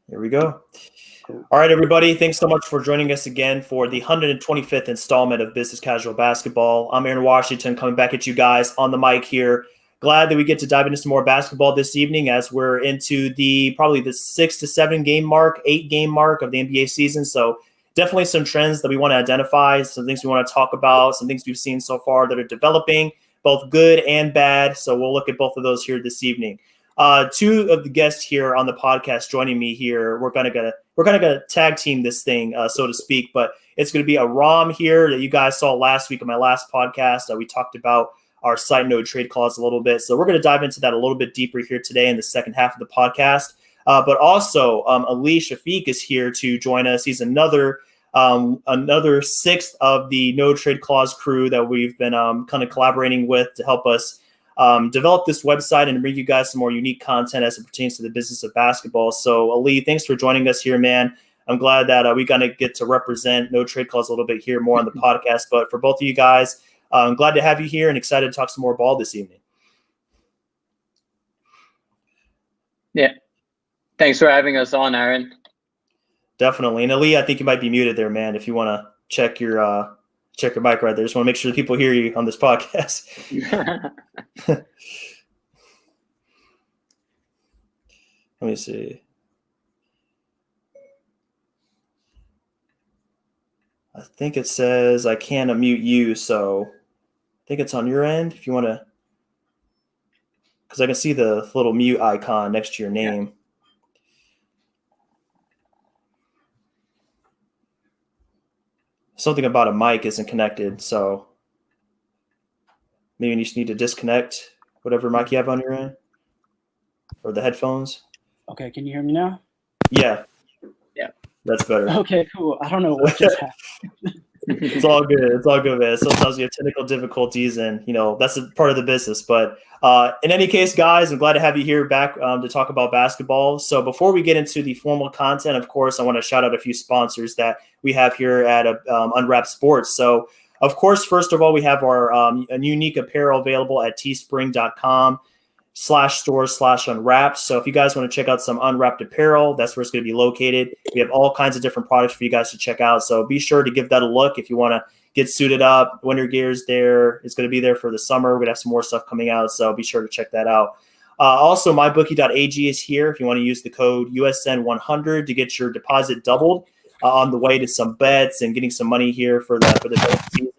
Here we go. Cool. All right, everybody. Thanks so much for joining us again for the 125th installment of Business Casual Basketball. I'm Aaron Washington coming back at you guys on the mic here. Glad that we get to dive into some more basketball this evening as we're into probably the 6 to 7 game mark, 8 game mark of the NBA season. So definitely some trends that we want to identify, some things we want to talk about, some things we've seen so far that are developing, both good and bad. So we'll look at both of those here this evening. Two of the guests here on the podcast joining me here. We're gonna tag team this thing, so to speak. But it's gonna be a Rom here that you guys saw last week on my last podcast. We talked about our side note trade clause a little bit, so we're gonna dive into that a little bit deeper here today in the second half of the podcast. But also, Ali Shafiq is here to join us. He's another sixth of the no trade clause crew that we've been kind of collaborating with to help us develop this website and bring you guys some more unique content as it pertains to the business of basketball. So, Ali, thanks for joining us here, man. I'm glad that we gonna get to represent No Trade Clause a little bit here more on the podcast. But for both of you guys, I'm glad to have you here and excited to talk some more ball this evening. Yeah. Thanks for having us on, Aaron. Definitely. And Ali, I think you might be muted there, man. If you want to check your mic right there. Just want to make sure that people hear you on this podcast. Let me see. I think it says I can't unmute you, so I think it's on your end if you want to, because I can see the little mute icon next to your name. Yeah. Something about a mic isn't connected, so maybe you just need to disconnect whatever mic you have on your end or the headphones. Okay, can you hear me now? Yeah. Yeah. That's better. Okay, cool. I don't know what just happened. It's all good. It's all good, man. Sometimes we have technical difficulties, and that's a part of the business. But in any case, guys, I'm glad to have you here back to talk about basketball. So before we get into the formal content, of course, I want to shout out a few sponsors that we have here at Unwrapped Sports. So, of course, first of all, we have our unique apparel available at teespring.com/store/unwrapped. So if you guys want to check out some unwrapped apparel, that's where it's going to be located. We have all kinds of different products for you guys to check out. So be sure to give that a look if you want to get suited up. Winter gear's there. It's going to be there for the summer. We're going to have some more stuff coming out. So be sure to check that out. Also, mybookie.ag is here if you want to use the code USN100 to get your deposit doubled on the way to some bets and getting some money here for the season.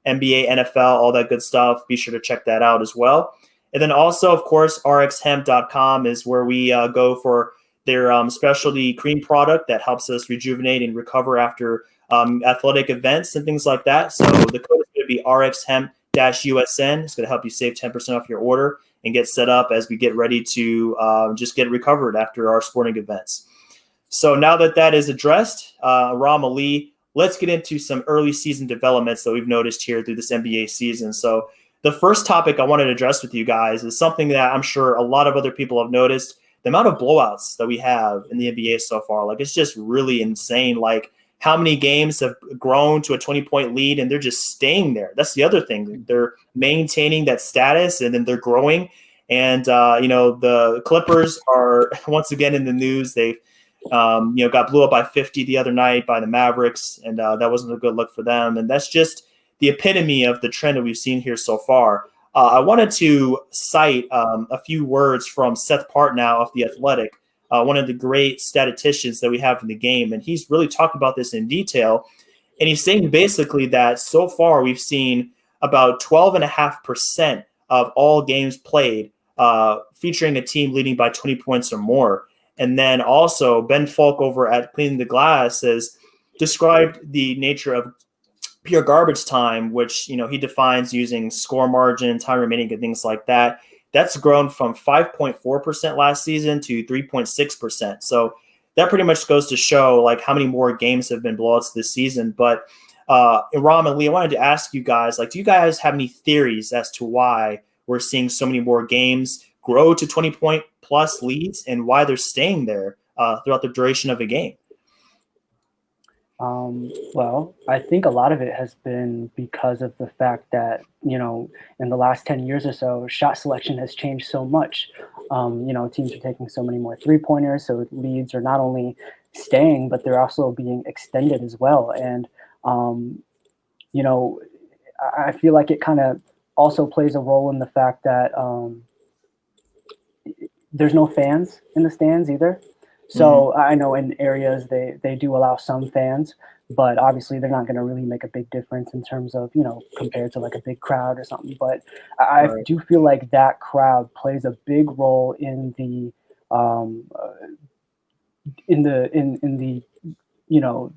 NBA, NFL, all that good stuff. Be sure to check that out as well. And then also, of course, rxhemp.com is where we go for their specialty cream product that helps us rejuvenate and recover after athletic events and things like that. So the code is going to be rxhemp-USN. It's going to help you save 10% off your order and get set up as we get ready to just get recovered after our sporting events. So now that is addressed, Ram, Ali, let's get into some early season developments that we've noticed here through this NBA season. So the first topic I wanted to address with you guys is something that I'm sure a lot of other people have noticed. The amount of blowouts that we have in the NBA so far, like it's just really insane. Like how many games have grown to a 20-point lead and they're just staying there. That's the other thing. They're maintaining that status and then they're growing. And, the Clippers are once again in the news. They've, got blew up by 50 the other night by the Mavericks, and that wasn't a good look for them. And that's just the epitome of the trend that we've seen here so far. I wanted to cite a few words from Seth Partnow of The Athletic, one of the great statisticians that we have in the game. And he's really talked about this in detail. And he's saying basically that so far we've seen about 12.5% of all games played featuring a team leading by 20 points or more. And then also Ben Falk over at Cleaning the Glass has described the nature of pure garbage time, which, he defines using score margin, time remaining, and things like that. That's grown from 5.4% last season to 3.6%. So that pretty much goes to show like how many more games have been blowouts this season. But Ram and Lee, I wanted to ask you guys, like, do you guys have any theories as to why we're seeing so many more games grow to 20-point plus leads and why they're staying there throughout the duration of a game? Well, I think a lot of it has been because of the fact that, in the last 10 years or so, shot selection has changed so much. Teams are taking so many more three-pointers, so leads are not only staying, but they're also being extended as well. And, you know, I feel like it kind of also plays a role in the fact that there's no fans in the stands either. So I know in areas they do allow some fans, but obviously they're not going to really make a big difference in terms of, compared to like a big crowd or something. But I Right. do feel like that crowd plays a big role in the in the you know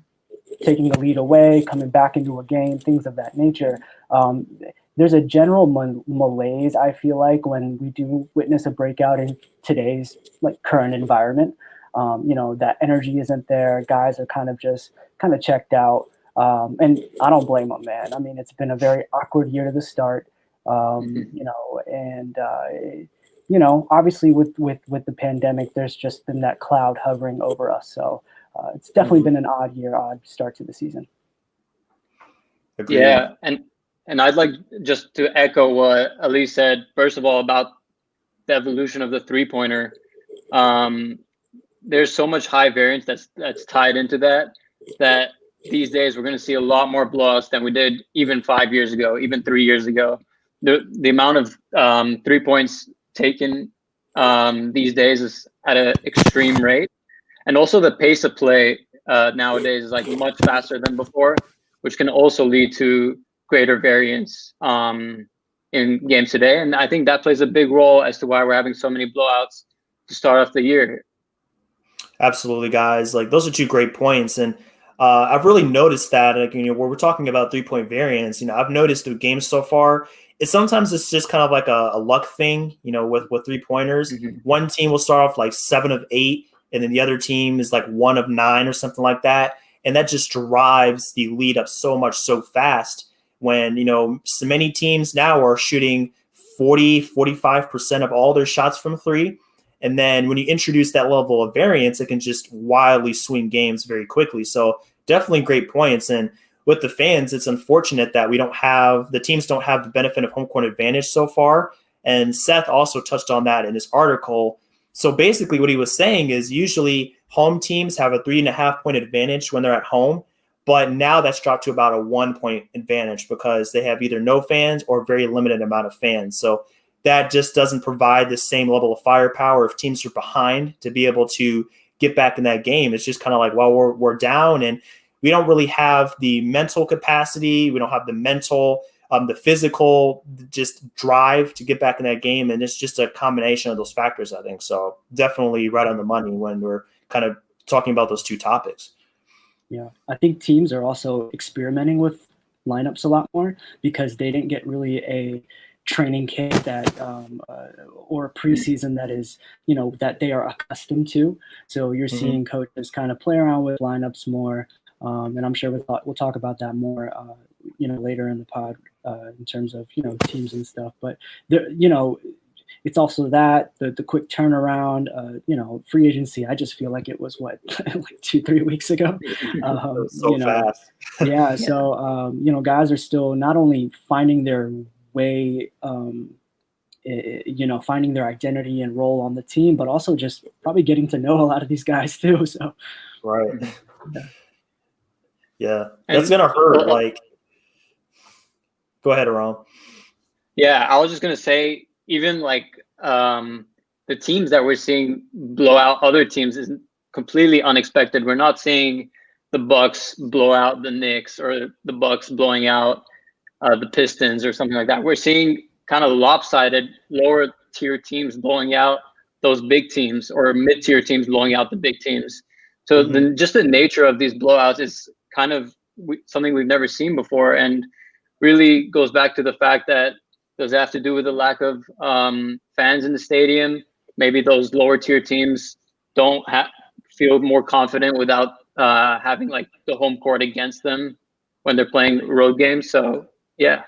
taking the lead away, coming back into a game, things of that nature. Um, there's a general malaise, I feel like, when we do witness a breakout in today's like current environment. That energy isn't there. Guys are kind of checked out, and I don't blame them, man. I mean, it's been a very awkward year to the start, and obviously with the pandemic, there's just been that cloud hovering over us. So it's definitely been an odd year, odd start to the season. Agreed. Yeah, and I'd like just to echo what Ali said. First of all, about the evolution of the three-pointer. There's so much high variance that's tied into that these days we're going to see a lot more blowouts than we did even 5 years ago, even 3 years ago. The amount of 3 points taken these days is at an extreme rate, and also the pace of play nowadays is like much faster than before, which can also lead to greater variance in games today. And I think that plays a big role as to why we're having so many blowouts to start off the year. Absolutely, guys. Like those are two great points, and I've really noticed that. Like, where we're talking about 3 point variance, I've noticed the games so far. It's just kind of like a luck thing, with 3 pointers. Mm-hmm. One team will start off like 7 of 8, and then the other team is like 1 of 9 or something like that, and that just drives the lead up so much so fast. When so many teams now are shooting 40-45% of all their shots from three. And then when you introduce that level of variance, it can just wildly swing games very quickly. So definitely great points. And with the fans, it's unfortunate that the teams don't have the benefit of home court advantage so far. And Seth also touched on that in his article. So basically what he was saying is usually home teams have a 3.5 point advantage when they're at home. But now that's dropped to about a 1 point advantage because they have either no fans or very limited amount of fans. So that just doesn't provide the same level of firepower if teams are behind to be able to get back in that game. It's just kind of like, well, we're down and we don't really have the mental capacity. We don't have the physical just drive to get back in that game. And it's just a combination of those factors, I think. So definitely right on the money when we're kind of talking about those two topics. Yeah, I think teams are also experimenting with lineups a lot more because they didn't get really a training camp that or a preseason that is that they are accustomed to. So you're seeing coaches kind of play around with lineups more, and I'm sure we'll talk about that more later in the pod in terms of teams and stuff. But there, it's also that the quick turnaround, free agency. I just feel like it was like 2-3 weeks ago. So fast. Yeah. So guys are still not only finding their way, finding their identity and role on the team, but also just probably getting to know a lot of these guys too. So. Right. Yeah. That's gonna hurt. Like, go ahead, Aram. Yeah, I was just gonna say, even like the teams that we're seeing blow out other teams is completely unexpected. We're not seeing the Bucks blow out the Knicks or the Bucks blowing out the Pistons or something like that. We're seeing kind of lopsided lower tier teams blowing out those big teams or mid-tier teams blowing out the big teams. So just the nature of these blowouts is kind of something we've never seen before, and really goes back to the fact that does it have to do with the lack of fans in the stadium? Maybe those lower tier teams don't feel more confident without having like the home court against them when they're playing road games. So yeah,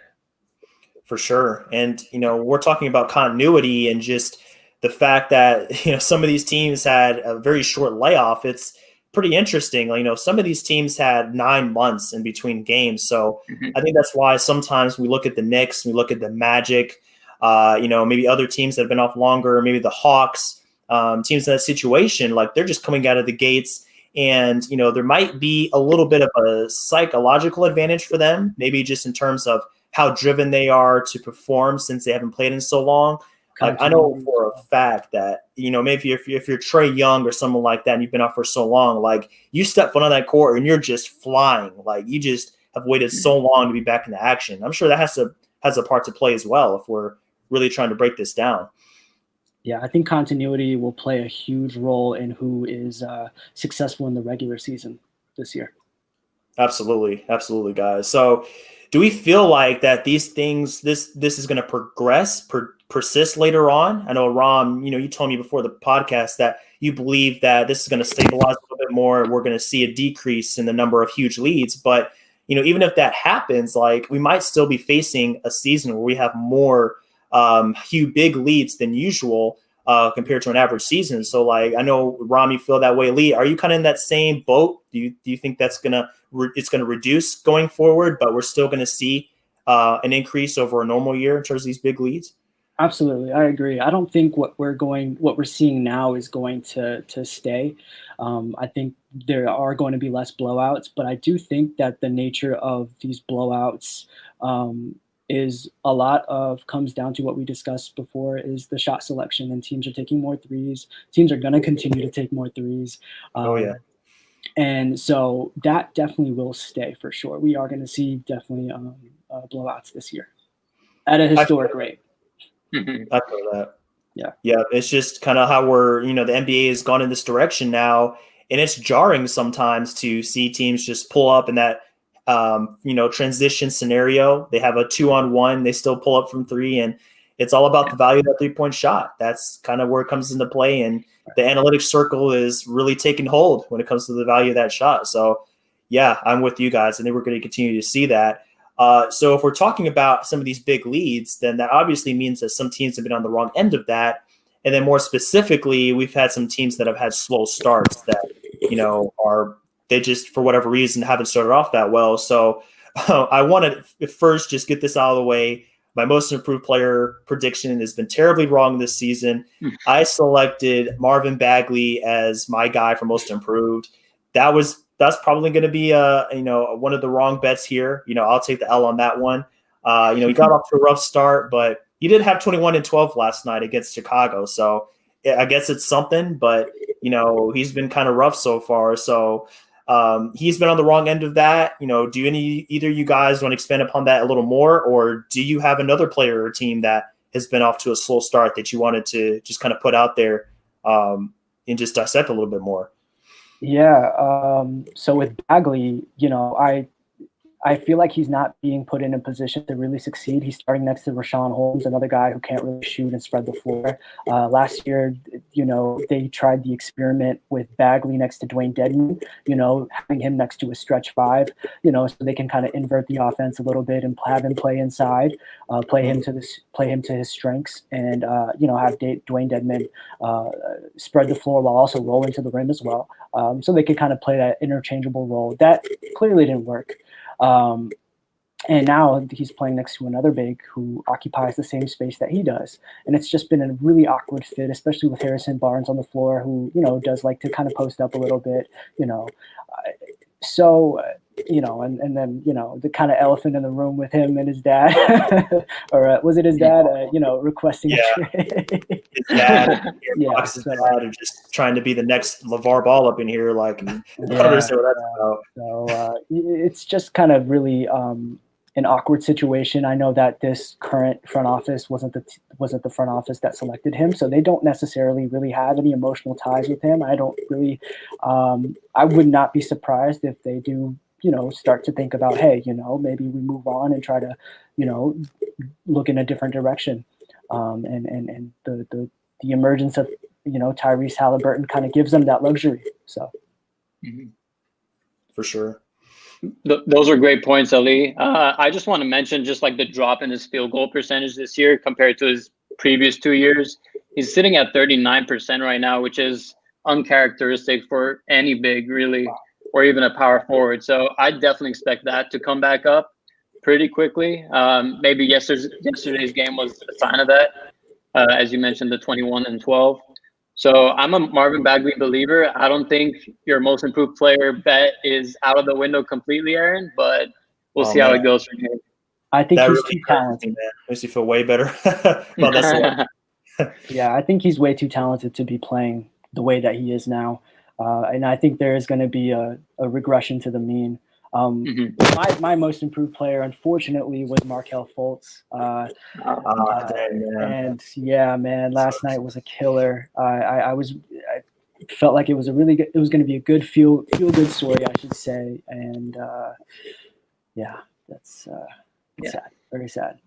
for sure. And we're talking about continuity and just the fact that some of these teams had a very short layoff. It's pretty interesting. Like, some of these teams had 9 months in between games. So I think that's why sometimes we look at the Knicks, we look at the Magic, maybe other teams that have been off longer, maybe the Hawks, teams in that situation, like they're just coming out of the gates. And, there might be a little bit of a psychological advantage for them, maybe just in terms of how driven they are to perform since they haven't played in so long. Like, I know for a fact that, maybe if you're Trae Young or someone like that and you've been out for so long, like you step foot on that court and you're just flying. Like you just have waited so long to be back into action. I'm sure that has a part to play as well if we're really trying to break this down. Yeah, I think continuity will play a huge role in who is successful in the regular season this year. Absolutely. Absolutely, guys. So do we feel like that these things, this is going to persist later on? I know, Ram, you told me before the podcast that you believe that this is going to stabilize a little bit more. We're going to see a decrease in the number of huge leads. But, even if that happens, like we might still be facing a season where we have more huge big leads than usual compared to an average season. So like, I know, Ram, you feel that way. Lee, are you kind of in that same boat? Do you think that's it's going to reduce going forward, but we're still going to see an increase over a normal year in terms of these big leads? Absolutely, I agree. I don't think what we're seeing now is going to stay. I think there are going to be less blowouts, but I do think that the nature of these blowouts is a lot of comes down to what we discussed before is the shot selection, and teams are taking more threes. Teams are going to continue to take more threes. And so that definitely will stay for sure. We are going to see definitely blowouts this year at a historic rate. I feel that. Yeah. It's just kind of how we're, the NBA has gone in this direction now, and it's jarring sometimes to see teams just pull up in that, transition scenario. They have a 2-on-1, they still pull up from 3, and it's all about the value of that 3-point shot. That's kind of where it comes into play, and the analytics circle is really taking hold when it comes to the value of that shot. So, yeah, I'm with you guys. I think we're going to continue to see that. So if we're talking about some of these big leads, then that obviously means that some teams have been on the wrong end of that. And then more specifically, we've had some teams that have had slow starts that, they just, for whatever reason, haven't started off that well. So I want to first just get this out of the way. My most improved player prediction has been terribly wrong this season. I selected Marvin Bagley as my guy for most improved. That's probably going to be one of the wrong bets here. I'll take the L on that one. He got off to a rough start, but he did have 21 and 12 last night against Chicago. So I guess it's something, but he's been kind of rough so far. So he's been on the wrong end of that. Do either you guys want to expand upon that a little more, or do you have another player or team that has been off to a slow start that you wanted to just kind of put out there and just dissect a little bit more? Yeah. So with Bagley, I feel like he's not being put in a position to really succeed. He's starting next to Rashawn Holmes, another guy who can't really shoot and spread the floor. Last year, they tried the experiment with Bagley next to Dwayne Dedman, having him next to a stretch 5, so they can kind of invert the offense a little bit and have him play inside, play him to his strengths, and have Dwayne Dedman spread the floor while also rolling to the rim as well. So they could kind of play that interchangeable role. That clearly didn't work. And now he's playing next to another big who occupies the same space that he does. And it's just been a really awkward fit, especially with Harrison Barnes on the floor, who, does like to kind of post up a little bit, So, and then, the kind of elephant in the room with him and his dad, or was it his dad, requesting a trade? His dad, his dad are just trying to be the next LeVar Ball up in here. Like, I don't understand what that's about. So it's just kind of really an awkward situation. I know that this current front office wasn't the front office that selected him, so they don't necessarily really have any emotional ties with him. I don't really, I would not be surprised if they do, start to think about, hey, maybe we move on and try to, look in a different direction. And the emergence of, Tyrese Halliburton kind of gives them that luxury. So, for sure. Those are great points, Ali. I just want to mention just like the drop in his field goal percentage this year compared to his previous 2 years. He's sitting at 39% right now, which is uncharacteristic for any big, really, or even a power forward. So I definitely expect that to come back up pretty quickly. Maybe yesterday's game was a sign of that, as you mentioned, the 21 and 12. So I'm a Marvin Bagley believer. I don't think your most improved player bet is out of the window completely, Aaron, but we'll see how it goes from here. I think that he's really too talented. me, man. Makes me feel way better about that. Yeah, I think he's way too talented to be playing the way that he is now. And I think there is going to be a regression to the mean. My most improved player, unfortunately, was Markelle Fultz. And yeah, man, last night was a killer. I felt like it was going to be a good feel good story, I should say. And yeah, that's sad, very sad.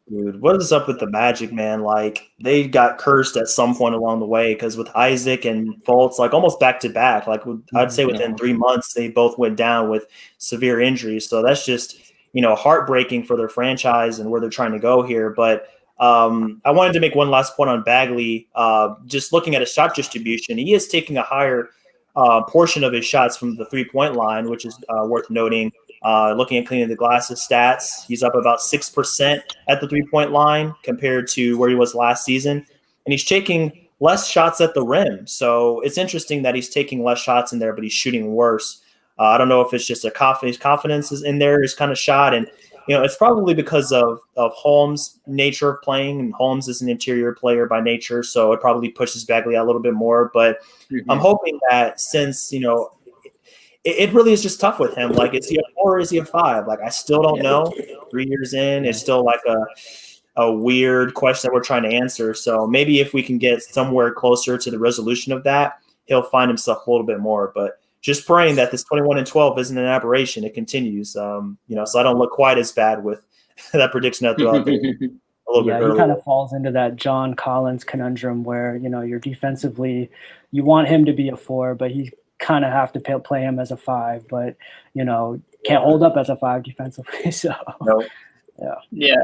Dude, what is up with the Magic, man? Like, they got cursed at some point along the way because with Isaac and Fultz, like almost back to back, like I'd say within 3 months, they both went down with severe injuries. So that's just, heartbreaking for their franchise and where they're trying to go here. But I wanted to make one last point on Bagley. Just looking at his shot distribution, he is taking a higher portion of his shots from the 3-point line, which is worth noting. Looking at cleaning the glasses stats, he's up about 6% at the 3-point line compared to where he was last season. And he's taking less shots at the rim. So it's interesting that he's taking less shots in there, but he's shooting worse. I don't know if it's just confidence is in there, his kind of shot. And, it's probably because of Holmes' nature of playing. And Holmes is an interior player by nature, so it probably pushes Bagley out a little bit more. But I'm hoping that since, it really is just tough with him. Like, is he a 4 or is he a 5? Like, I still don't know. 3 years in, it's still like a weird question that we're trying to answer. So maybe if we can get somewhere closer to the resolution of that, he'll find himself a little bit more. But just praying that this 21 and 12 isn't an aberration. It continues. So I don't look quite as bad with that prediction I threw out there a little bit earlier. He kind of falls into that John Collins conundrum where, you're defensively, you want him to be a 4, but he kind of have to play him as a 5, but can't hold up as a 5 defensively. So no. Yeah,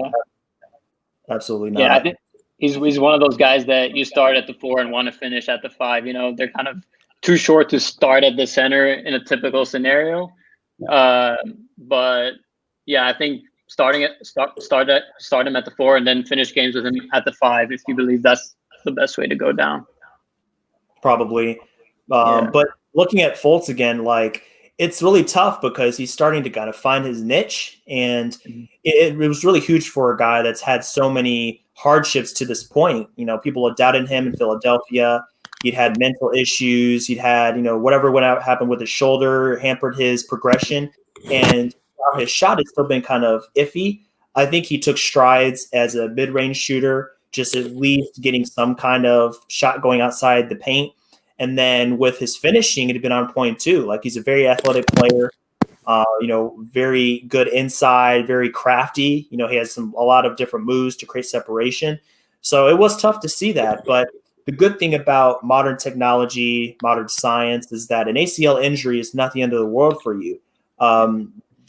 absolutely not. Yeah, I think he's one of those guys that you start at the 4 and want to finish at the 5. They're kind of too short to start at the center in a typical scenario. But yeah, I think start him at the 4 and then finish games with him at the 5 if you believe that's the best way to go down. Probably. But looking at Fultz again, like, it's really tough because he's starting to kind of find his niche, and it was really huge for a guy that's had so many hardships to this point. People had doubted him in Philadelphia. He'd had mental issues. He'd had, whatever happened with his shoulder hampered his progression, and his shot has still been kind of iffy. I think he took strides as a mid-range shooter, just at least getting some kind of shot going outside the paint. And then with his finishing, it had been on point too. Like, he's a very athletic player, very good inside, very crafty. He has a lot of different moves to create separation. So it was tough to see that. But the good thing about modern technology, modern science, is that an ACL injury is not the end of the world for you.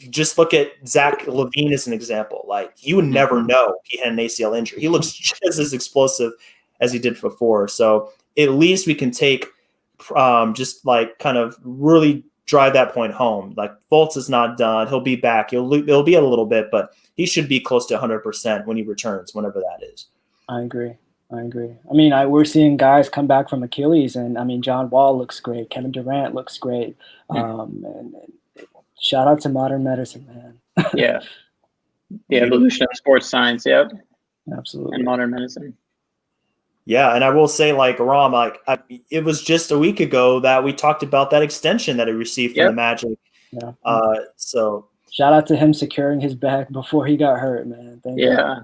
Just look at Zach LaVine as an example. Like, you would never know he had an ACL injury. He looks just as explosive as he did before. So at least we can take just like kind of really drive that point home. Like, Fultz is not done. He'll be back. It'll be a little bit, but he should be close to 100% when he returns, whenever that is. I agree. I mean, we're seeing guys come back from Achilles, and I mean, John Wall looks great. Kevin Durant looks great. And shout out to modern medicine, man. Yeah. The evolution of sports science. Yep. Absolutely. And modern medicine. Yeah, and I will say, like, Ram, it was just a week ago that we talked about that extension that he received from the Magic. Yeah. So shout out to him securing his bag before he got hurt, man. Thank God.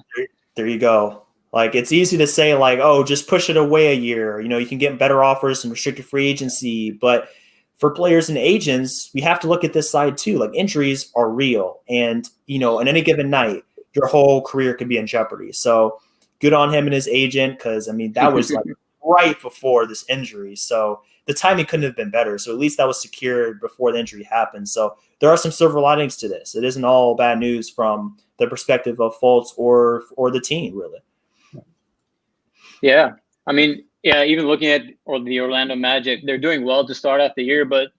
There you go. Like, it's easy to say, like, oh, just push it away a year. You can get better offers and restricted free agency. But for players and agents, we have to look at this side too. Like, injuries are real. And, on any given night, your whole career could be in jeopardy. So good on him and his agent, because, I mean, that was like right before this injury. So the timing couldn't have been better. So at least that was secured before the injury happened. So there are some silver linings to this. It isn't all bad news from the perspective of Fultz or the team, really. Yeah. I mean, yeah, even looking at the Orlando Magic, they're doing well to start off the year, but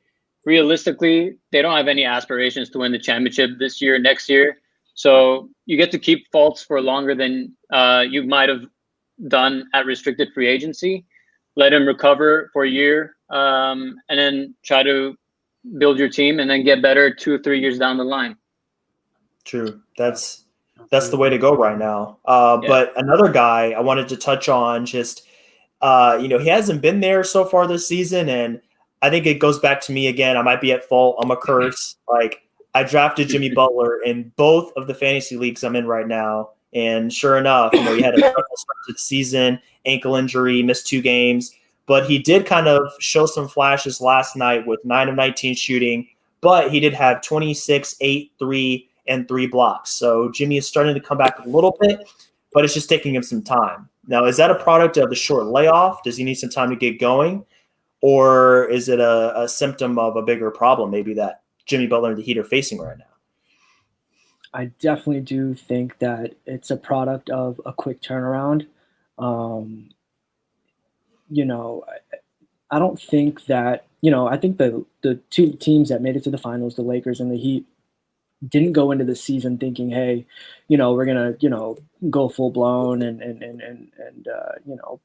realistically, they don't have any aspirations to win the championship this year, next year. So you get to keep Fultz for longer than you might have done at restricted free agency. Let him recover for a year, and then try to build your team, and then get better 2 or 3 years down the line. True. That's the way to go right now. But another guy I wanted to touch on, just he hasn't been there so far this season, and I think it goes back to me again. I might be at fault. I'm a curse. Like, I drafted Jimmy Butler in both of the fantasy leagues I'm in right now, and sure enough, he had a tough start to the season, ankle injury, missed 2 games, but he did kind of show some flashes last night with 9 of 19 shooting, but he did have 26, 8, 3, and 3 blocks. So Jimmy is starting to come back a little bit, but it's just taking him some time. Now, is that a product of the short layoff? Does he need some time to get going? Or is it a symptom of a bigger problem maybe that Jimmy Butler and the Heat are facing right now? I definitely do think that it's a product of a quick turnaround. I don't think that, I think the 2 teams that made it to the finals, the Lakers and the Heat, didn't go into the season thinking, hey, we're gonna, go full blown and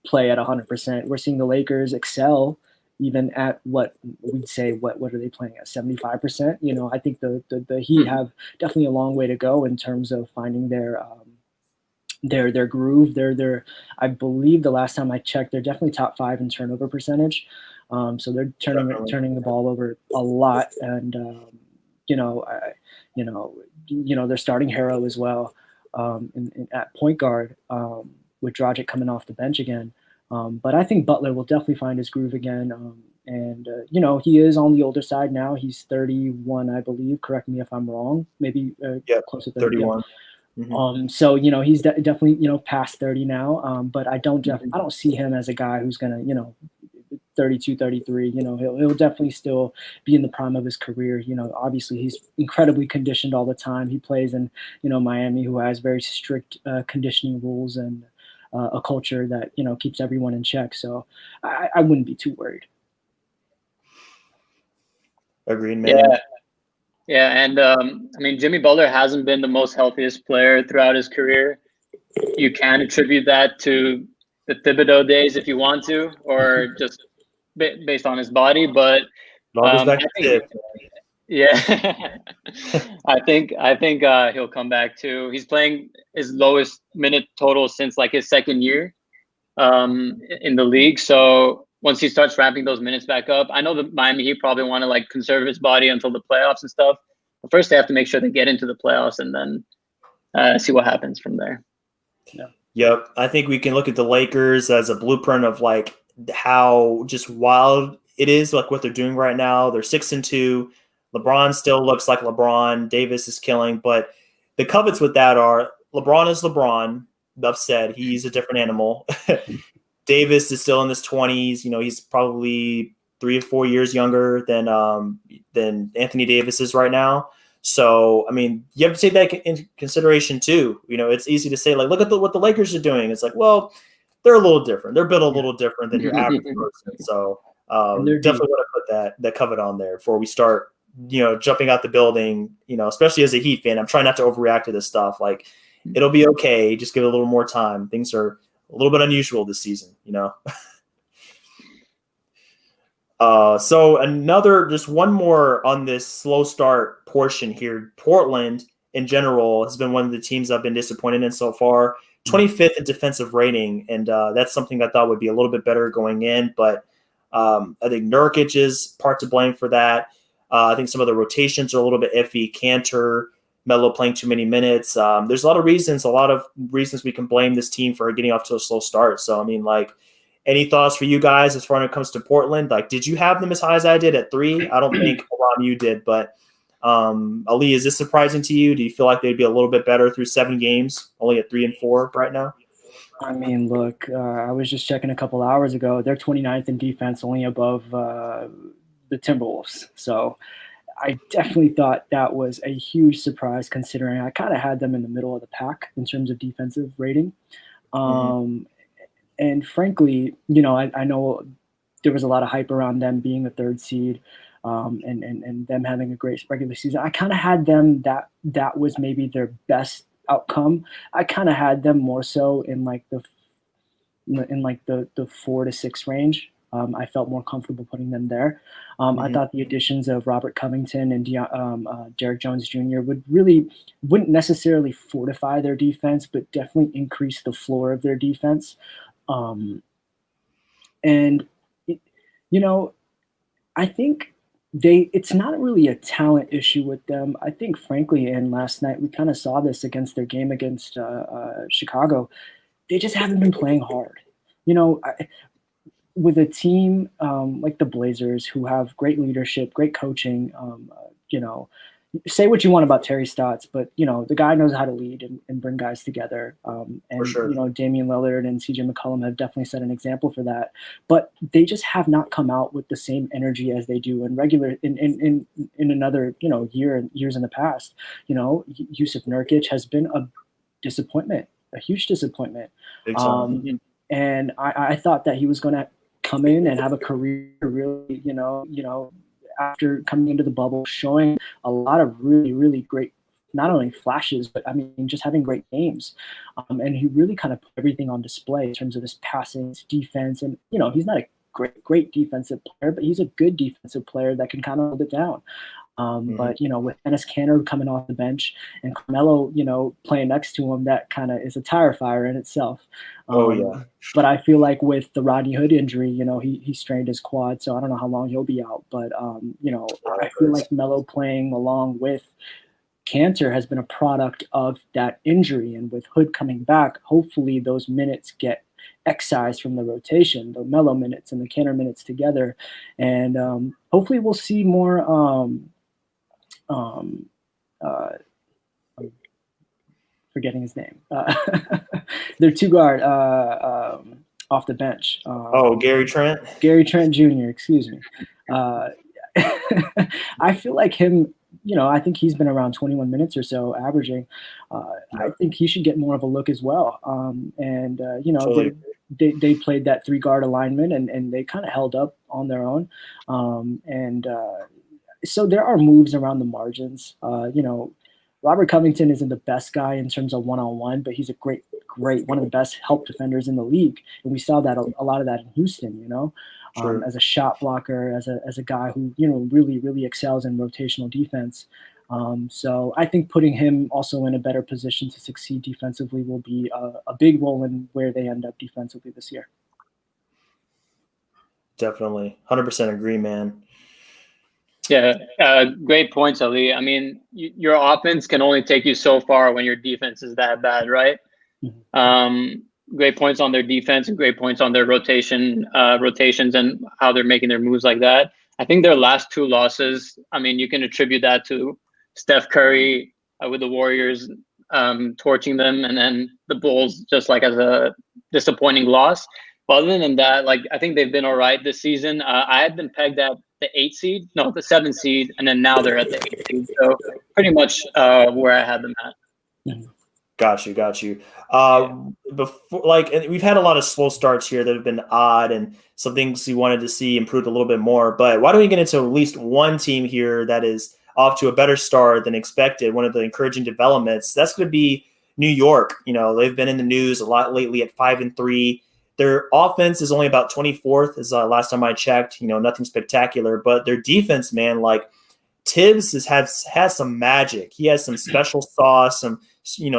play at 100%. We're seeing the Lakers excel even at what we'd say, what are they playing at, 75%? I think the Heat have definitely a long way to go in terms of finding their groove. They're I believe the last time I checked, they're definitely top 5 in turnover percentage. So they're turning the ball over a lot, and they're starting Harrow as well at point guard, with Dragic coming off the bench again. But I think Butler will definitely find his groove again. And he is on the older side now. He's 31, I believe. Correct me if I'm wrong. Maybe close to 31. Yeah. Mm-hmm. So he's definitely past 30 now. But I don't see him as a guy who's gonna 32, 33. He'll definitely still be in the prime of his career. Obviously he's incredibly conditioned all the time. He plays in Miami, who has very strict conditioning rules and a culture that keeps everyone in check. So I wouldn't be too worried. Agreed, man. Yeah, and Jimmy Butler hasn't been the most healthiest player throughout his career. You can attribute that to the Thibodeau days if you want to, or just based on his body. But yeah, I think he'll come back too. He's playing his lowest minute total since like his second year in the league. So once he starts ramping those minutes back up, I know the Miami Heat probably want to like conserve his body until the playoffs and stuff. But first, they have to make sure they get into the playoffs, and then see what happens from there. Yeah. Yep. I think we can look at the Lakers as a blueprint of like how just wild it is, like what they're doing right now. They're 6-2. LeBron still looks like LeBron. Davis is killing, but the covets with that are LeBron is LeBron. Enough said. He's a different animal. Davis is still in his 20s. He's probably 3 or 4 years younger than Anthony Davis is right now. So, you have to take that into consideration too. It's easy to say, like, look at what the Lakers are doing. It's like, well, they're a little different. They're built a little different than your average person. So, definitely want to put that covet on there before we start, jumping out the building, especially as a Heat fan. I'm trying not to overreact to this stuff. Like, it'll be okay. Just give it a little more time. Things are a little bit unusual this season, So just one more on this slow start portion here. Portland in general has been one of the teams I've been disappointed in so far. 25th in defensive rating, and that's something I thought would be a little bit better going in. But I think Nurkic is part to blame for that. I think some of the rotations are a little bit iffy. Cantor, Melo playing too many minutes. There's a lot of reasons we can blame this team for getting off to a slow start. So, any thoughts for you guys as far as it comes to Portland? Like, did you have them as high as I did at 3? I don't think a lot of you did, but Ali, is this surprising to you? Do you feel like they'd be a little bit better through 7 games, only at 3 and 4 right now? Look, I was just checking a couple hours ago. They're 29th in defense, only above the Timberwolves. So I definitely thought that was a huge surprise, considering I kind of had them in the middle of the pack in terms of defensive rating. And frankly, you know, I know there was a lot of hype around them being a third seed, and them having a great regular season. I kind of had them that was maybe their best outcome. I kind of had them more so in like the 4 to 6 range. I felt more comfortable putting them there. I thought the additions of Robert Covington and Derek Jones Jr. Wouldn't necessarily fortify their defense, but definitely increase the floor of their defense. And you know, I think it's not really a talent issue with them. I think, frankly, and last night we kind of saw this against their game against Chicago. They just haven't been playing hard. You know, with a team like the Blazers, who have great leadership, great coaching, you know, say what you want about Terry Stotts, but you know the guy knows how to lead and bring guys together. And sure. you know, Damian Lillard and CJ McCollum have definitely set an example for that. But they just have not come out with the same energy as they do in another, you know, years in the past. You know, Yusuf Nurkic has been a disappointment, a huge disappointment. Big time. And I thought that he was going to come in and have a career, really, you know, after coming into the bubble, showing a lot of really, really great, not only flashes, but I mean, just having great games. And he really kind of put everything on display in terms of his passing, his defense. And, you know, he's not a great defensive player, but he's a good defensive player that can kind of hold it down. But, you know, with Enes Kanter coming off the bench and Carmelo, you know, playing next to him, that kind of is a tire fire in itself. But I feel like with the Rodney Hood injury, you know, he strained his quad, so I don't know how long he'll be out. But, you know, I feel like Melo playing along with Kanter has been a product of that injury. And with Hood coming back, hopefully those minutes get excised from the rotation, the Melo minutes and the Kanter minutes together. And hopefully we'll see more I'm forgetting his name. Their two guard off the bench. Gary Trent. Gary Trent Jr. Excuse me. I feel like him. You know, I think he's been around 21 minutes or so, averaging. I think he should get more of a look as well. And you know, totally. They played that 3-guard alignment and they kind of held up on their own. So there are moves around the margins. You know, Robert Covington isn't the best guy in terms of one-on-one, but he's a great, one of the best help defenders in the league. And we saw that a lot of that in Houston, you know, as a shot blocker, as a guy who, you know, really, really excels in rotational defense. So I think putting him also in a better position to succeed defensively will be a big role in where they end up defensively this year. Definitely. 100% agree, man. Yeah, great points, Ali. I mean, your offense can only take you so far when your defense is that bad, right? Great points on their defense and great points on their rotations and how they're making their moves like that. I think their last 2 losses, I mean, you can attribute that to Steph Curry with the Warriors torching them, and then the Bulls just like as a disappointing loss. But other than that, like, I think they've been all right this season. I had them pegged at the 7 seed, and then now they're at the 8 seed. So pretty much where I had them at. Got you. Before, like, and we've had a lot of slow starts here that have been odd, and some things we wanted to see improved a little bit more. But why don't we get into at least one team here that is off to a better start than expected? One of the encouraging developments, that's going to be New York. You know, they've been in the news a lot lately at 5-3. Their offense is only about 24th, as last time I checked. You know, nothing spectacular, but their defense, man, like Tibbs has some magic. He has some special sauce, some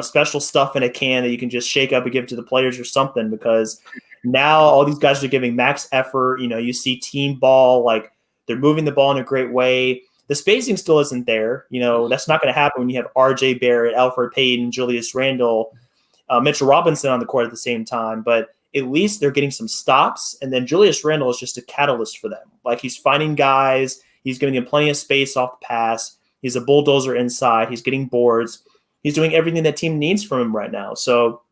special stuff in a can that you can just shake up and give to the players or something. Because now all these guys are giving max effort. You know, you see team ball, like they're moving the ball in a great way. The spacing still isn't there. You know, that's not going to happen when you have R.J. Barrett, Alfred Payton, Julius Randle, Mitchell Robinson on the court at the same time, but at least they're getting some stops. And then Julius Randle is just a catalyst for them. Like, he's finding guys. He's giving them plenty of space off the pass. He's a bulldozer inside. He's getting boards. He's doing everything that team needs from him right now. So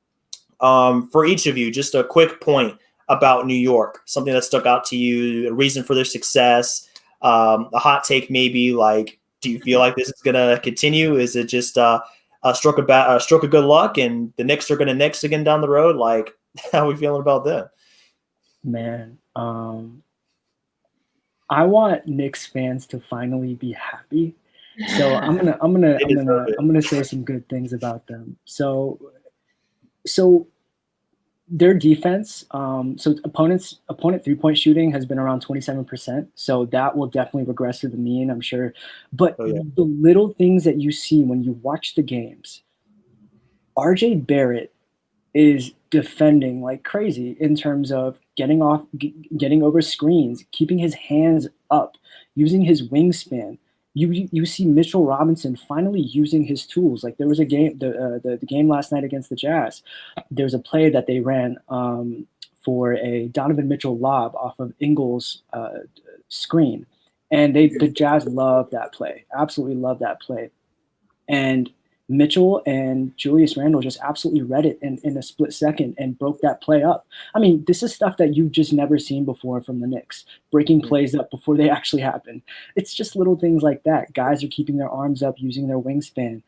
for each of you, just a quick point about New York, something that stuck out to you, a reason for their success, a hot take maybe, like, do you feel like this is going to continue? Is it just a stroke of good luck and the Knicks are going to Knicks again down the road? Like, How are we feeling about them? Man, I want Knicks fans to finally be happy. So They deserve it. I'm gonna say some good things about them. So their defense, so opponent 3-point shooting has been around 27%. So that will definitely regress to the mean, I'm sure. But Oh, yeah. the little things that you see when you watch the games, RJ Barrett is defending like crazy in terms of getting over screens, keeping his hands up, using his wingspan. You see Mitchell Robinson finally using his tools. Like there was a game, the game last night against the Jazz. There was a play that they ran for a Donovan Mitchell lob off of Ingles' screen, and the Jazz loved that play, absolutely loved that play, and Mitchell and Julius Randle just absolutely read it in a split second and broke that play up. I mean, this is stuff that you've just never seen before from the Knicks, breaking plays up before they actually happen. It's just little things like that. Guys are keeping their arms up, using their wingspan.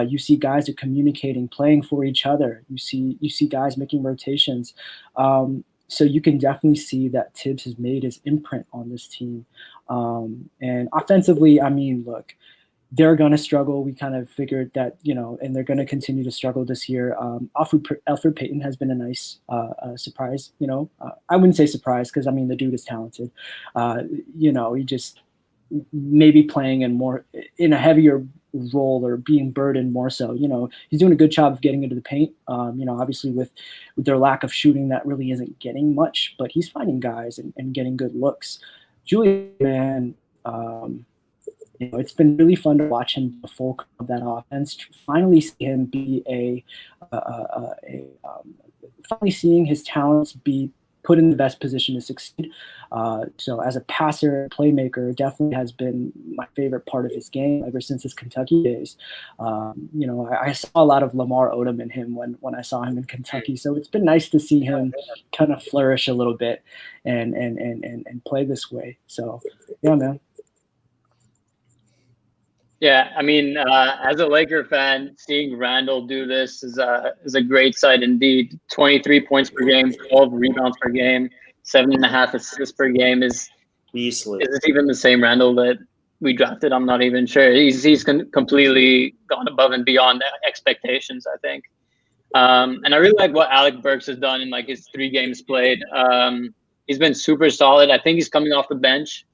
You see guys are communicating, playing for each other. You see guys making rotations. So you can definitely see that Tibbs has made his imprint on this team. And offensively, I mean, look, they're going to struggle. We kind of figured that, and they're going to continue to struggle this year. Elfrid Payton has been a nice surprise. I wouldn't say surprise because, I mean, the dude is talented. He just maybe playing in a heavier role or being burdened more so. He's doing a good job of getting into the paint. Obviously with their lack of shooting, that really isn't getting much, but he's finding guys and getting good looks. Julian, man, it's been really fun to watch him the full of that offense. Finally, see him be finally seeing his talents be put in the best position to succeed. So, as a passer, playmaker, definitely has been my favorite part of his game ever since his Kentucky days. I saw a lot of Lamar Odom in him when I saw him in Kentucky. So it's been nice to see him kind of flourish a little bit and play this way. So, yeah, man. Yeah, I mean, as a Laker fan, seeing Randall do this is a great sight indeed. 23 points per game, 12 rebounds per game, 7.5 assists per game. Is this even the same Randall that we drafted? I'm not even sure. He's completely gone above and beyond expectations, I think. And I really like what Alec Burks has done in like his 3 games played. He's been super solid. I think he's coming off the bench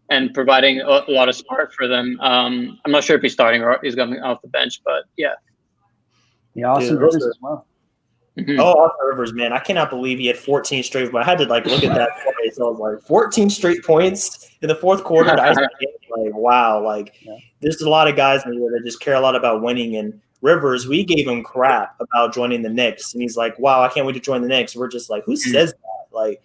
and providing a lot of spark for them. I'm not sure if he's starting or he's coming off the bench, but yeah. Yeah, Austin Rivers as well. Mm-hmm. Oh, Austin Rivers, man. I cannot believe he had 14 straight, but I had to look at that play. So I was like, 14 straight points in the fourth quarter. Wow. There's a lot of guys in here that just care a lot about winning. And Rivers, we gave him crap about joining the Knicks. And he's like, wow, I can't wait to join the Knicks. We're just like, who says that?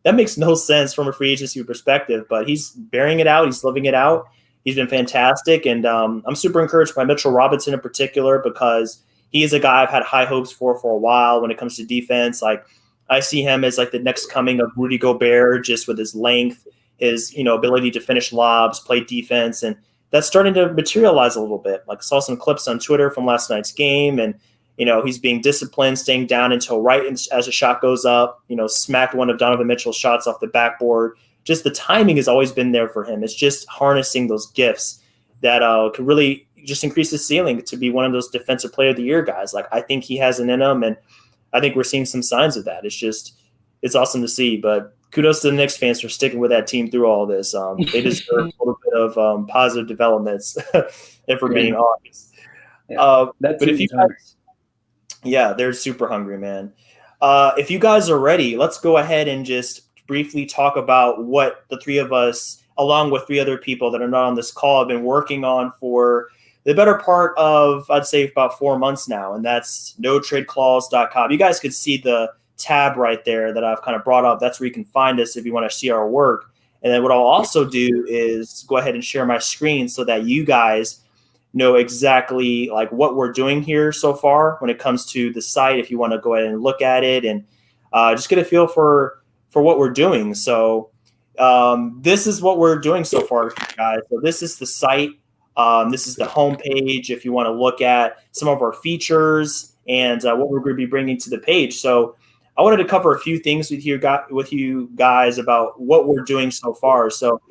That makes no sense from a free agency perspective, but he's bearing it out. He's living it out. He's been fantastic. And I'm super encouraged by Mitchell Robinson in particular because he is a guy I've had high hopes for a while when it comes to defense. I see him as the next coming of Rudy Gobert, just with his length, his ability to finish lobs, play defense, and that's starting to materialize a little bit. I saw some clips on Twitter from last night's game, and he's being disciplined, staying down until right as a shot goes up, smacked one of Donovan Mitchell's shots off the backboard. Just the timing has always been there for him. It's just harnessing those gifts that could really just increase his ceiling to be one of those defensive player of the year guys. I think he has it in him, and I think we're seeing some signs of that. It's awesome to see, but kudos to the Knicks fans for sticking with that team through all this. They deserve a little bit of positive developments, if we're being honest. But if you guys, they're super hungry, man. If you guys are ready, let's go ahead and just briefly talk about what the 3 of us, along with 3 other people that are not on this call, have been working on for the better part of, I'd say, about 4 months now, and that's notradeclause.com. You guys could see the tab right there that I've kind of brought up. That's where you can find us if you want to see our work. And then what I'll also do is go ahead and share my screen so that you guys know exactly what we're doing here so far when it comes to the site, if you want to go ahead and look at it and just get a feel for what we're doing. So this is what we're doing so far, guys. So this is the site. This is the homepage if you want to look at some of our features and what we're going to be bringing to the page. So I wanted to cover a few things with you guys about what we're doing so far. So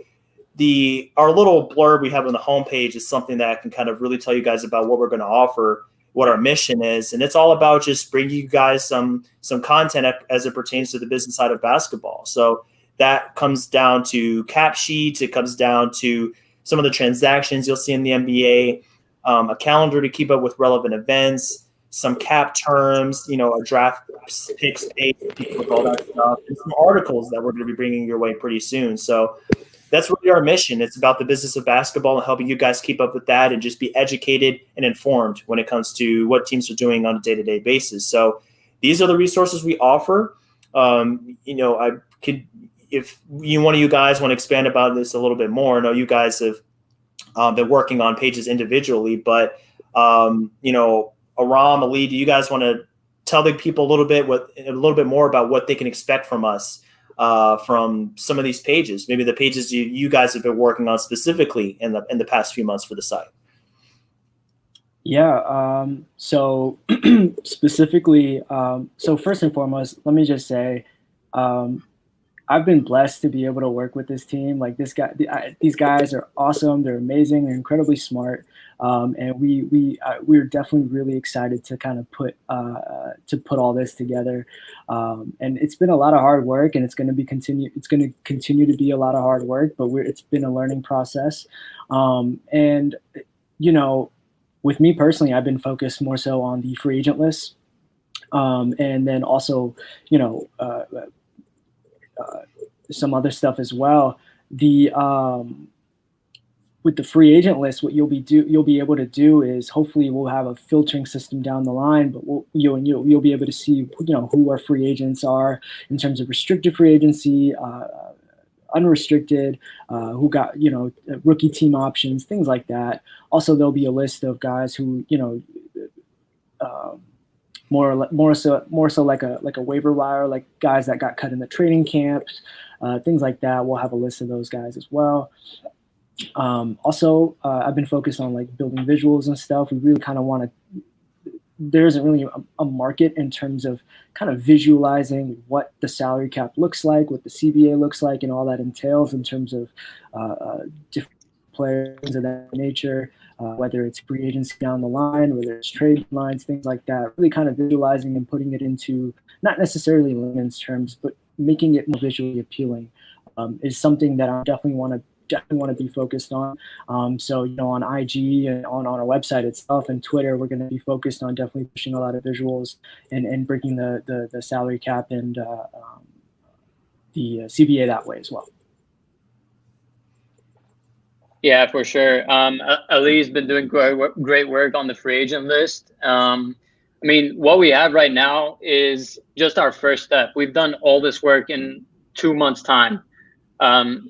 our little blurb we have on the homepage is something that can kind of really tell you guys about what we're going to offer, what our mission is, and it's all about just bringing you guys some content as it pertains to the business side of basketball. So that comes down to cap sheets, it comes down to some of the transactions you'll see in the NBA, a calendar to keep up with relevant events, some cap terms, a draft picks page, with all that stuff, and some articles that we're going to be bringing your way pretty soon. So that's really our mission. It's about the business of basketball and helping you guys keep up with that and just be educated and informed when it comes to what teams are doing on a day-to-day basis. So these are the resources we offer. I could, if one of you guys want to expand about this a little bit more, I know you guys have been working on pages individually, but Aram, Ali, do you guys want to tell the people a little bit more about what they can expect from us from some of these pages? Maybe the pages you guys have been working on specifically in the past few months for the site. Yeah. So specifically, so first and foremost, let me just say, I've been blessed to be able to work with this team. Like these guys are awesome. They're amazing. They're incredibly smart. And we're definitely really excited to kind of put all this together. And it's been a lot of hard work, and it's going to continue to be a lot of hard work, but it's been a learning process. And with me personally, I've been focused more so on the free agent list. And then also, some other stuff as well. With the free agent list, what you'll be able to do is hopefully we'll have a filtering system down the line, but you'll be able to see who our free agents are in terms of restricted free agency, unrestricted, who got rookie team options, things like that. Also, there'll be a list of guys who more so like a waiver wire, like guys that got cut in the training camps, things like that. We'll have a list of those guys as well. Also, I've been focused on like building visuals and stuff. We really kind of want to. There isn't really a market in terms of kind of visualizing what the salary cap looks like, what the CBA looks like, and all that entails in terms of different players of that nature. Whether it's free agency down the line, whether it's trade lines, things like that, really kind of visualizing and putting it into not necessarily layman's terms, but making it more visually appealing is something that I definitely want to be focused on. So on IG and on our website itself and Twitter, we're going to be focused on definitely pushing a lot of visuals and breaking the salary cap and the CBA that way as well. Yeah, for sure. Ali's been doing great work on the free agent list. What we have right now is just our first step. We've done all this work in 2 months' time.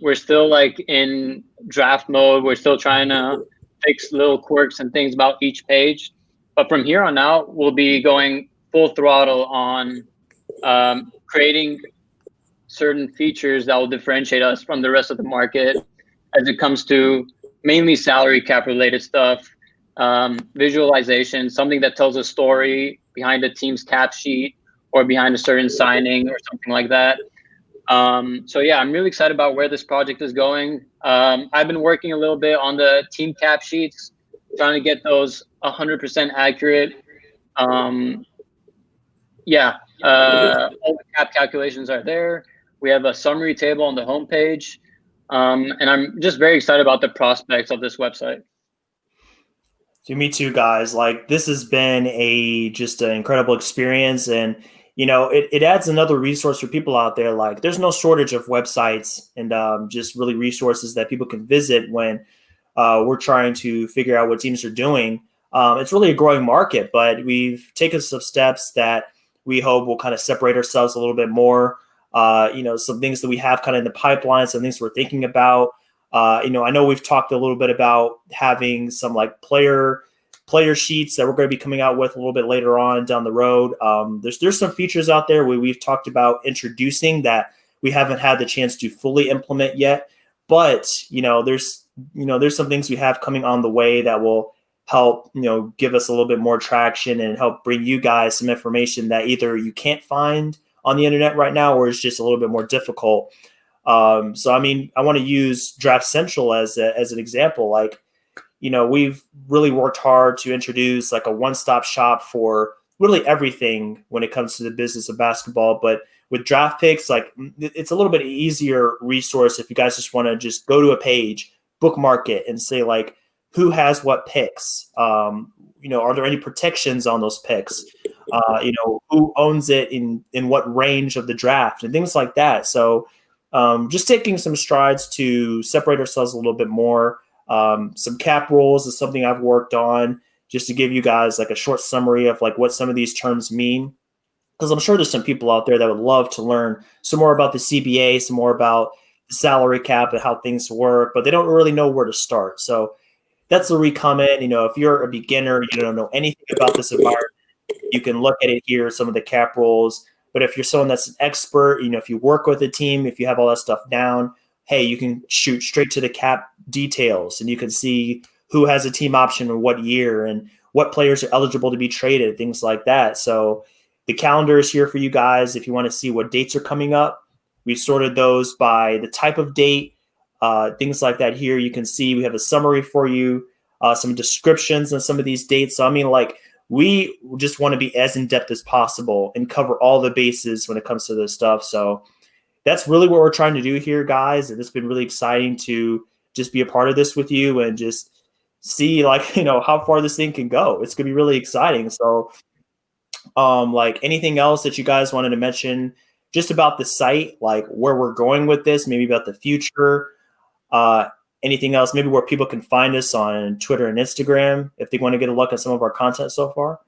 We're still like in draft mode. We're still trying to fix little quirks and things about each page. But from here on out, we'll be going full throttle on creating certain features that will differentiate us from the rest of the market as it comes to mainly salary cap related stuff, visualization, something that tells a story behind a team's cap sheet or behind a certain signing or something like that. So yeah, I'm really excited about where this project is going. I've been working a little bit on the team cap sheets, trying to get those 100% accurate. All the cap calculations are there. We have a summary table on the homepage. And I'm just very excited about the prospects of this website. So me too, guys. Like this has been just an incredible experience, and it adds another resource for people out there. Like there's no shortage of websites and just really resources that people can visit when we're trying to figure out what teams are doing. It's really a growing market, but we've taken some steps that we hope will kind of separate ourselves a little bit more. Some things that we have kind of in the pipeline, some things we're thinking about. I know we've talked a little bit about having some like player sheets that we're going to be coming out with a little bit later on down the road. There's some features out there we've talked about introducing that we haven't had the chance to fully implement yet. But there's some things we have coming on the way that will help give us a little bit more traction and help bring you guys some information that either you can't find on the internet right now, or it's just a little bit more difficult. So I mean, I want to use Draft Central as an example. Like, we've really worked hard to introduce like a one-stop shop for really everything when it comes to the business of basketball. But with draft picks, like, it's a little bit easier resource if you guys just want to just go to a page, bookmark it, and say like, who has what picks? Are there any protections on those picks? Who owns it in what range of the draft and things like that. So just taking some strides to separate ourselves a little bit more. Some cap rules is something I've worked on, just to give you guys like a short summary of like what some of these terms mean. Because I'm sure there's some people out there that would love to learn some more about the CBA, some more about the salary cap and how things work, but they don't really know where to start. So that's where we come in. If you're a beginner, you don't know anything about this environment, you can look at it here, some of the cap rules. But if you're someone that's an expert, if you work with a team, if you have all that stuff down, hey, you can shoot straight to the cap details, and you can see who has a team option in what year and what players are eligible to be traded, things like that. So the calendar is here for you guys. If you want to see what dates are coming up, we've sorted those by the type of date, things like that here. You can see we have a summary for you, some descriptions on some of these dates. So, I mean, like, we just want to be as in-depth as possible and cover all the bases when it comes to this stuff. So that's really what we're trying to do here, guys. And it's been really exciting to just be a part of this with you and just see, like, how far this thing can go. It's going to be really exciting. So like, anything else that you guys wanted to mention just about the site, like where we're going with this, maybe about the future, anything else, maybe where people can find us on Twitter and Instagram if they want to get a look at some of our content so far?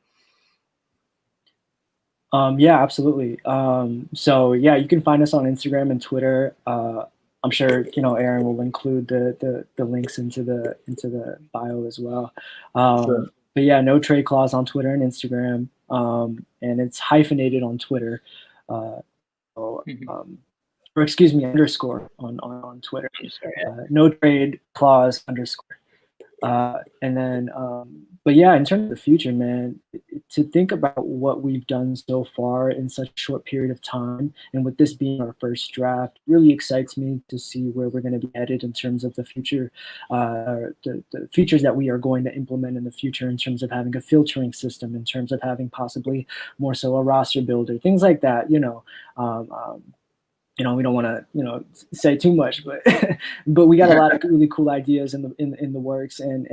Yeah, absolutely. So yeah, you can find us on Instagram and Twitter. I'm sure Aaron will include the links into the bio as well. Sure. But yeah, no trade clause on Twitter and Instagram, and it's hyphenated on Twitter. Or excuse me, underscore on Twitter. No trade clause underscore. And then, but yeah, in terms of the future, man, to think about what we've done so far in such a short period of time, and with this being our first draft, really excites me to see where we're going to be headed in terms of the future, the features that we are going to implement in the future, in terms of having a filtering system, in terms of having possibly more so a roster builder, things like that. We don't want to, say too much, but but we got a lot of really cool ideas in the works, and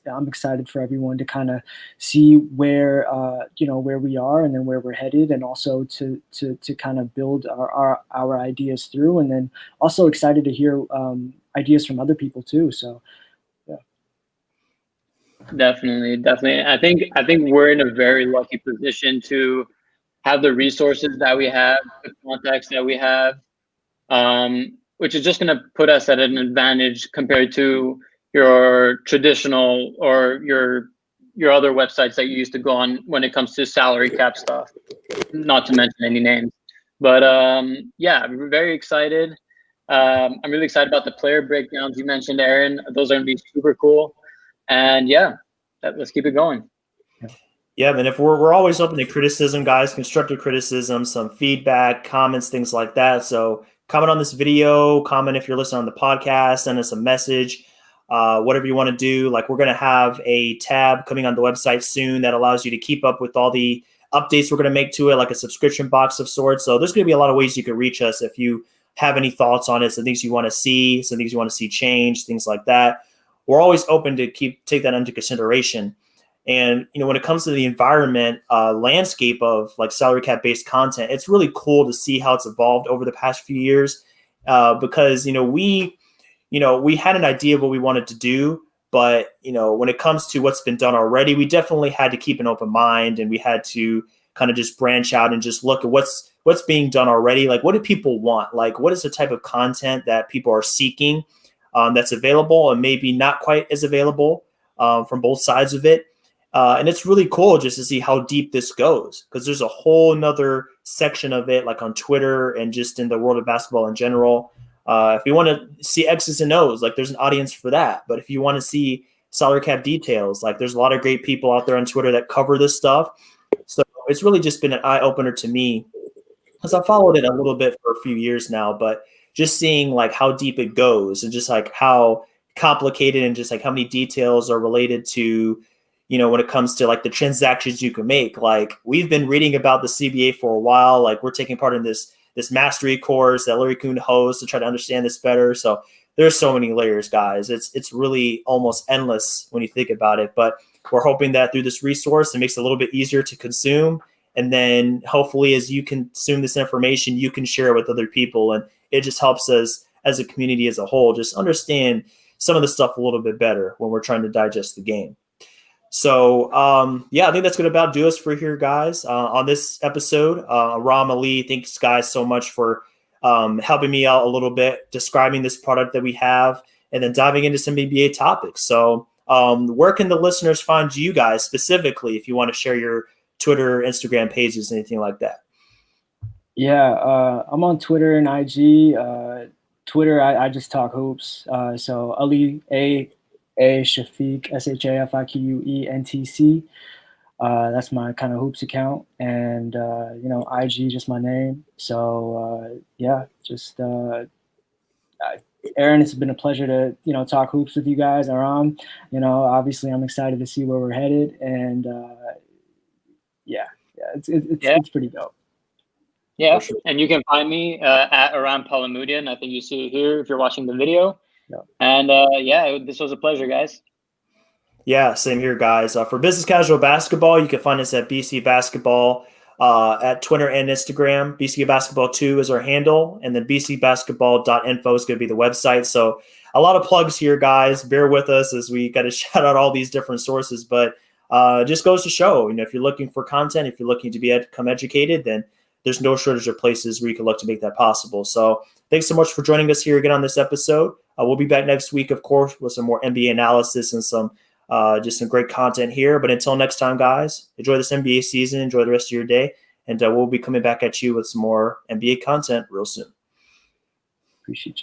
I'm excited for everyone to kind of see where where we are and then where we're headed, and also to kind of build our ideas through, and then also excited to hear ideas from other people too. So yeah. Definitely. I think we're in a very lucky position to have the resources that we have, the contacts that we have, which is just going to put us at an advantage compared to your traditional or your other websites that you used to go on when it comes to salary cap stuff, not to mention any names. But yeah, I'm very excited. I'm really excited about the player breakdowns you mentioned, Aaron. Those are going to be super cool. And yeah, let's keep it going. Yeah, and if we're always open to criticism, guys, constructive criticism, some feedback, comments, things like that. So comment on this video, comment if you're listening on the podcast, send us a message, whatever you want to do. Like, we're going to have a tab coming on the website soon that allows you to keep up with all the updates we're going to make to it, like a subscription box of sorts. So there's going to be a lot of ways you can reach us if you have any thoughts on it, some things you want to see, some things you want to see change, things like that. We're always open to take that into consideration. And, when it comes to the environment, landscape of like salary cap based content, it's really cool to see how it's evolved over the past few years, because, we had an idea of what we wanted to do, but, when it comes to what's been done already, we definitely had to keep an open mind, and we had to kind of just branch out and just look at what's being done already. Like, what do people want? Like, what is the type of content that people are seeking, that's available and maybe not quite as available, from both sides of it. And it's really cool just to see how deep this goes, because there's a whole nother section of it, like on Twitter and just in the world of basketball in general. If you want to see X's and O's, like, there's an audience for that. But if you want to see salary cap details, like, there's a lot of great people out there on Twitter that cover this stuff. So it's really just been an eye opener to me because I followed it a little bit for a few years now, but just seeing like how deep it goes and just like how complicated and just like how many details are related to, when it comes to like the transactions you can make. Like we've been reading about the CBA for a while. Like we're taking part in this mastery course that Larry Kuhn hosts to try to understand this better. So there's so many layers, guys. It's really almost endless when you think about it. But we're hoping that through this resource, it makes it a little bit easier to consume. And then hopefully as you consume this information, you can share it with other people. And it just helps us as a community as a whole just understand some of the stuff a little bit better when we're trying to digest the game. So, I think that's going to about do us for here, guys, on this episode. Ram Ali, thanks, guys, so much for helping me out a little bit, describing this product that we have, and then diving into some NBA topics. So where can the listeners find you guys specifically if you want to share your Twitter, Instagram pages, anything like that? Yeah, I'm on Twitter and IG. Twitter, I just talk hoops. So Ali, A Shafiq, ShafiQuentc. That's my kind of hoops account. And, IG, just my name. So, Aaron, it's been a pleasure to, talk hoops with you guys. Aram, obviously I'm excited to see where we're headed. And, it's pretty dope. Yeah, sure. And you can find me at Aram Palamudian. I think you see it here if you're watching the video. Yeah. And this was a pleasure, guys. Yeah, same here, guys. For Business Casual Basketball, you can find us at BC Basketball at Twitter and Instagram. BC Basketball 2 is our handle, and then bcbasketball.info is going to be the website. So a lot of plugs here, guys. Bear with us as we got to shout out all these different sources, but just goes to show, if you're looking for content, if you're looking to become educated, then there's no shortage of places where you can look to make that possible. So thanks so much for joining us here again on this episode. We'll be back next week, of course, with some more NBA analysis and some great content here. But until next time, guys, enjoy this NBA season. Enjoy the rest of your day. And we'll be coming back at you with some more NBA content real soon. Appreciate you.